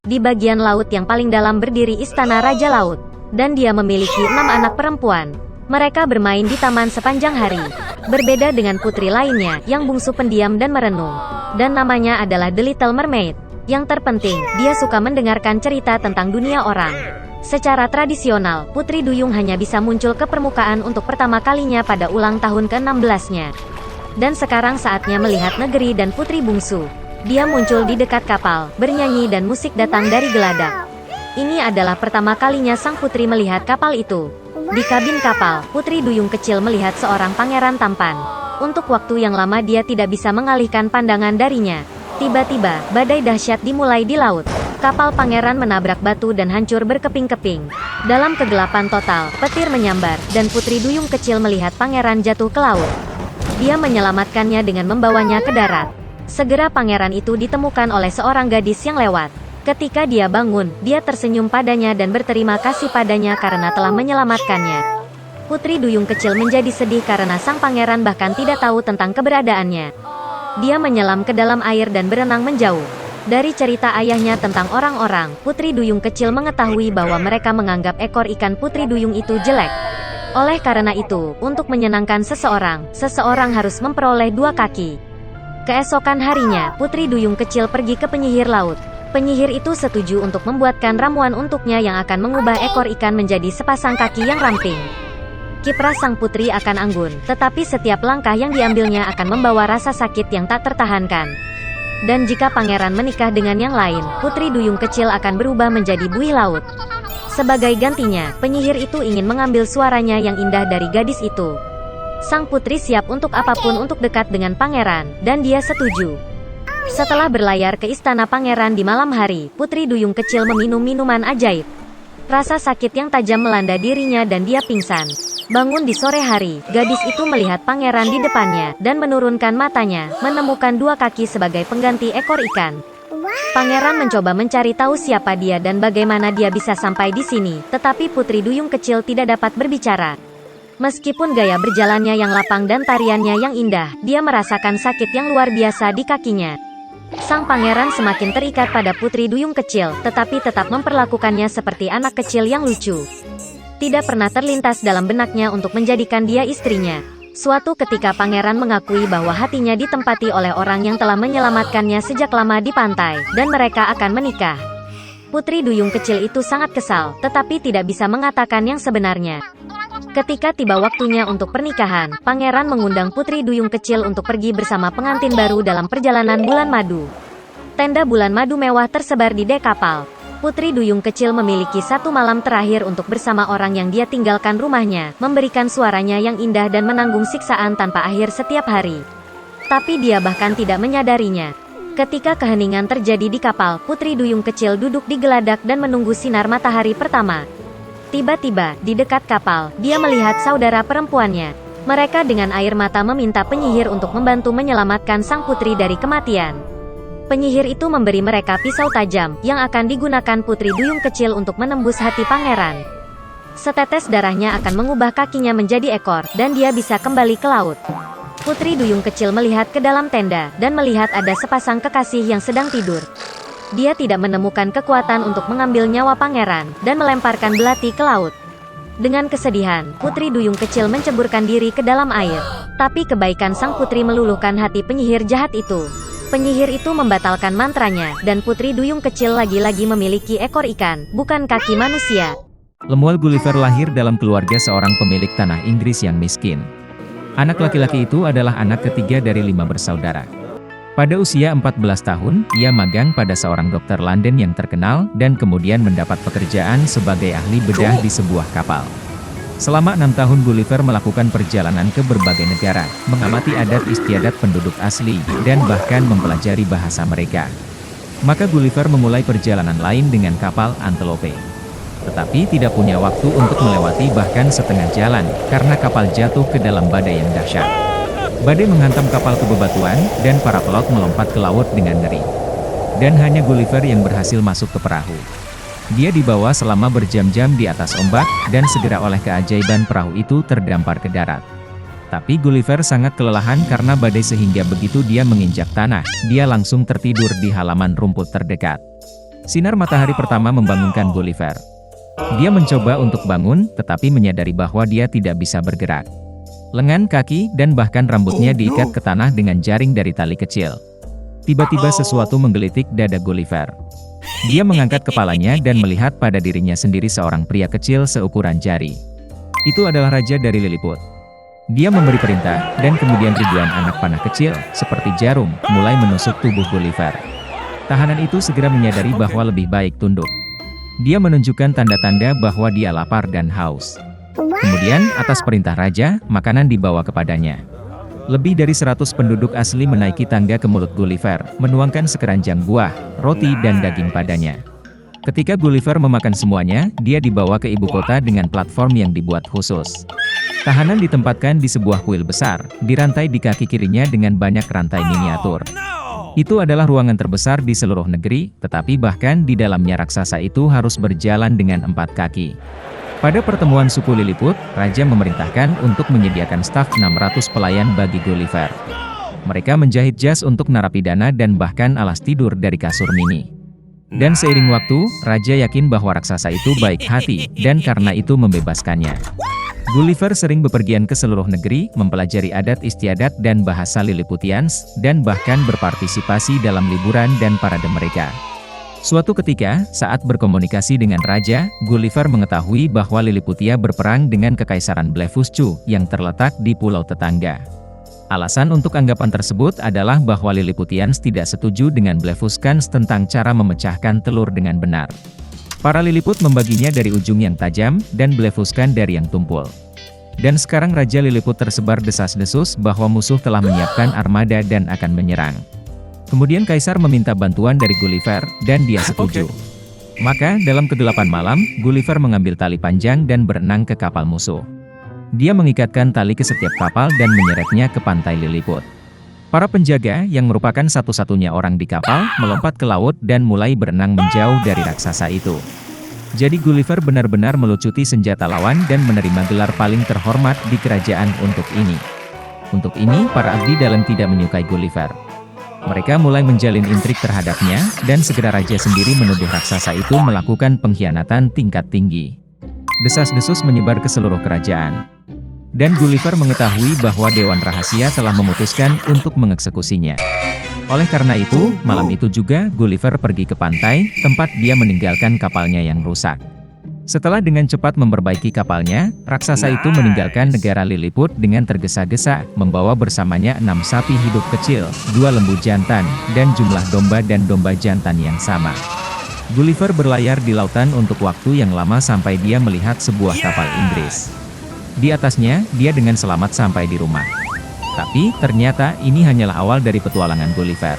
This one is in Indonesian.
Di bagian laut yang paling dalam berdiri Istana Raja Laut. Dan dia memiliki 6 anak perempuan. Mereka bermain di taman sepanjang hari. Berbeda dengan putri lainnya, yang bungsu pendiam dan merenung. Dan namanya adalah The Little Mermaid. Yang terpenting, dia suka mendengarkan cerita tentang dunia orang. Secara tradisional, Putri Duyung hanya bisa muncul ke permukaan untuk pertama kalinya pada ulang tahun ke-16-nya. Dan sekarang saatnya melihat negeri dan putri bungsu. Dia muncul di dekat kapal, bernyanyi dan musik datang dari geladak. Ini adalah pertama kalinya sang putri melihat kapal itu. Di kabin kapal, Putri Duyung kecil melihat seorang pangeran tampan. Untuk waktu yang lama dia tidak bisa mengalihkan pandangan darinya. Tiba-tiba, badai dahsyat dimulai di laut. Kapal pangeran menabrak batu dan hancur berkeping-keping. Dalam kegelapan total, petir menyambar, dan Putri Duyung kecil melihat pangeran jatuh ke laut. Dia menyelamatkannya dengan membawanya ke darat. Segera pangeran itu ditemukan oleh seorang gadis yang lewat. Ketika dia bangun, dia tersenyum padanya dan berterima kasih padanya karena telah menyelamatkannya. Putri Duyung kecil menjadi sedih karena sang pangeran bahkan tidak tahu tentang keberadaannya. Dia menyelam ke dalam air dan berenang menjauh. Dari cerita ayahnya tentang orang-orang, Putri Duyung kecil mengetahui bahwa mereka menganggap ekor ikan Putri Duyung itu jelek. Oleh karena itu, untuk menyenangkan seseorang harus memperoleh 2 kaki. Keesokan harinya, Putri Duyung kecil pergi ke penyihir laut. Penyihir itu setuju untuk membuatkan ramuan untuknya yang akan mengubah ekor ikan menjadi sepasang kaki yang ramping. Kiprah sang putri akan anggun, tetapi setiap langkah yang diambilnya akan membawa rasa sakit yang tak tertahankan. Dan jika pangeran menikah dengan yang lain, Putri Duyung kecil akan berubah menjadi buih laut. Sebagai gantinya, penyihir itu ingin mengambil suaranya yang indah dari gadis itu. Sang putri siap untuk apapun untuk dekat dengan pangeran, dan dia setuju. Setelah berlayar ke istana pangeran di malam hari, Putri Duyung kecil meminum minuman ajaib. Rasa sakit yang tajam melanda dirinya dan dia pingsan. Bangun di sore hari, gadis itu melihat pangeran di depannya, dan menurunkan matanya, menemukan 2 kaki sebagai pengganti ekor ikan. Pangeran mencoba mencari tahu siapa dia dan bagaimana dia bisa sampai di sini, tetapi Putri Duyung kecil tidak dapat berbicara. Meskipun gaya berjalannya yang lapang dan tariannya yang indah, dia merasakan sakit yang luar biasa di kakinya. Sang pangeran semakin terikat pada Putri Duyung kecil, tetapi tetap memperlakukannya seperti anak kecil yang lucu. Tidak pernah terlintas dalam benaknya untuk menjadikan dia istrinya. Suatu ketika pangeran mengakui bahwa hatinya ditempati oleh orang yang telah menyelamatkannya sejak lama di pantai, dan mereka akan menikah. Putri Duyung kecil itu sangat kesal, tetapi tidak bisa mengatakan yang sebenarnya. Ketika tiba waktunya untuk pernikahan, pangeran mengundang Putri Duyung kecil untuk pergi bersama pengantin baru dalam perjalanan bulan madu. Tenda bulan madu mewah tersebar di dek kapal. Putri Duyung kecil memiliki 1 malam terakhir untuk bersama orang yang dia tinggalkan rumahnya, memberikan suaranya yang indah dan menanggung siksaan tanpa akhir setiap hari. Tapi dia bahkan tidak menyadarinya. Ketika keheningan terjadi di kapal, Putri Duyung kecil duduk di geladak dan menunggu sinar matahari pertama. Tiba-tiba, di dekat kapal, dia melihat saudara perempuannya. Mereka dengan air mata meminta penyihir untuk membantu menyelamatkan sang putri dari kematian. Penyihir itu memberi mereka pisau tajam, yang akan digunakan Putri Duyung kecil untuk menembus hati pangeran. Setetes darahnya akan mengubah kakinya menjadi ekor, dan dia bisa kembali ke laut. Putri Duyung kecil melihat ke dalam tenda, dan melihat ada sepasang kekasih yang sedang tidur. Dia tidak menemukan kekuatan untuk mengambil nyawa pangeran, dan melemparkan belati ke laut. Dengan kesedihan, Putri Duyung kecil menceburkan diri ke dalam air. Tapi kebaikan sang putri meluluhkan hati penyihir jahat itu. Penyihir itu membatalkan mantranya, dan Putri Duyung kecil lagi-lagi memiliki ekor ikan, bukan kaki manusia. Lemuel Gulliver lahir dalam keluarga seorang pemilik tanah Inggris yang miskin. Anak laki-laki itu adalah anak ketiga dari 5 bersaudara. Pada usia 14 tahun, ia magang pada seorang dokter London yang terkenal, dan kemudian mendapat pekerjaan sebagai ahli bedah di sebuah kapal. Selama 6 tahun Gulliver melakukan perjalanan ke berbagai negara, mengamati adat istiadat penduduk asli, dan bahkan mempelajari bahasa mereka. Maka Gulliver memulai perjalanan lain dengan kapal Antelope. Tetapi tidak punya waktu untuk melewati bahkan setengah jalan, karena kapal jatuh ke dalam badai yang dahsyat. Badai menghantam kapal ke bebatuan, dan para pelot melompat ke laut dengan ngeri. Dan hanya Gulliver yang berhasil masuk ke perahu. Dia dibawa selama berjam-jam di atas ombak, dan segera oleh keajaiban perahu itu terdampar ke darat. Tapi Gulliver sangat kelelahan karena badai sehingga begitu dia menginjak tanah, dia langsung tertidur di halaman rumput terdekat. Sinar matahari pertama membangunkan Gulliver. Dia mencoba untuk bangun, tetapi menyadari bahwa dia tidak bisa bergerak. Lengan, kaki, dan bahkan rambutnya diikat ke tanah dengan jaring dari tali kecil. Tiba-tiba sesuatu menggelitik dada Gulliver. Dia mengangkat kepalanya dan melihat pada dirinya sendiri seorang pria kecil seukuran jari. Itu adalah Raja dari Lilliput. Dia memberi perintah, dan kemudian ribuan anak panah kecil, seperti jarum, mulai menusuk tubuh Gulliver. Tahanan itu segera menyadari bahwa lebih baik tunduk. Dia menunjukkan tanda-tanda bahwa dia lapar dan haus. Kemudian, atas perintah Raja, makanan dibawa kepadanya. Lebih dari 100 penduduk asli menaiki tangga ke mulut Gulliver, menuangkan sekeranjang buah, roti dan daging padanya. Ketika Gulliver memakan semuanya, dia dibawa ke ibu kota dengan platform yang dibuat khusus. Tahanan ditempatkan di sebuah kuil besar, dirantai di kaki kirinya dengan banyak rantai miniatur. Itu adalah ruangan terbesar di seluruh negeri, tetapi bahkan di dalamnya raksasa itu harus berjalan dengan 4 kaki. Pada pertemuan suku Lilliput, Raja memerintahkan untuk menyediakan staf 600 pelayan bagi Gulliver. Mereka menjahit jas untuk narapidana dan bahkan alas tidur dari kasur mini. Dan seiring waktu, Raja yakin bahwa raksasa itu baik hati, dan karena itu membebaskannya. Gulliver sering bepergian ke seluruh negeri, mempelajari adat istiadat dan bahasa Lilliputians, dan bahkan berpartisipasi dalam liburan dan parade mereka. Suatu ketika, saat berkomunikasi dengan Raja, Gulliver mengetahui bahwa Liliputia berperang dengan Kekaisaran Blefuscu, yang terletak di pulau tetangga. Alasan untuk anggapan tersebut adalah bahwa Lilliputians tidak setuju dengan Blefuscans tentang cara memecahkan telur dengan benar. Para Lilliput membaginya dari ujung yang tajam, dan Blefuscan dari yang tumpul. Dan sekarang Raja Lilliput tersebar desas-desus bahwa musuh telah menyiapkan armada dan akan menyerang. Kemudian Kaisar meminta bantuan dari Gulliver, dan dia setuju. Maka, dalam ke-8 malam, Gulliver mengambil tali panjang dan berenang ke kapal musuh. Dia mengikatkan tali ke setiap kapal dan menyeretnya ke pantai Lilliput. Para penjaga, yang merupakan satu-satunya orang di kapal, melompat ke laut dan mulai berenang menjauh dari raksasa itu. Jadi Gulliver benar-benar melucuti senjata lawan dan menerima gelar paling terhormat di kerajaan untuk ini. Untuk ini, para abdi dalam tidak menyukai Gulliver. Mereka mulai menjalin intrik terhadapnya, dan segera Raja sendiri menuduh raksasa itu melakukan pengkhianatan tingkat tinggi. Desas-desus menyebar ke seluruh kerajaan. Dan Gulliver mengetahui bahwa Dewan Rahasia telah memutuskan untuk mengeksekusinya. Oleh karena itu, malam itu juga Gulliver pergi ke pantai, tempat dia meninggalkan kapalnya yang rusak. Setelah dengan cepat memperbaiki kapalnya, raksasa itu meninggalkan negara Lilliput dengan tergesa-gesa, membawa bersamanya 6 sapi hidup kecil, 2 lembu jantan, dan jumlah domba dan domba jantan yang sama. Gulliver berlayar di lautan untuk waktu yang lama sampai dia melihat sebuah kapal Inggris. Di atasnya, dia dengan selamat sampai di rumah. Tapi, ternyata ini hanyalah awal dari petualangan Gulliver.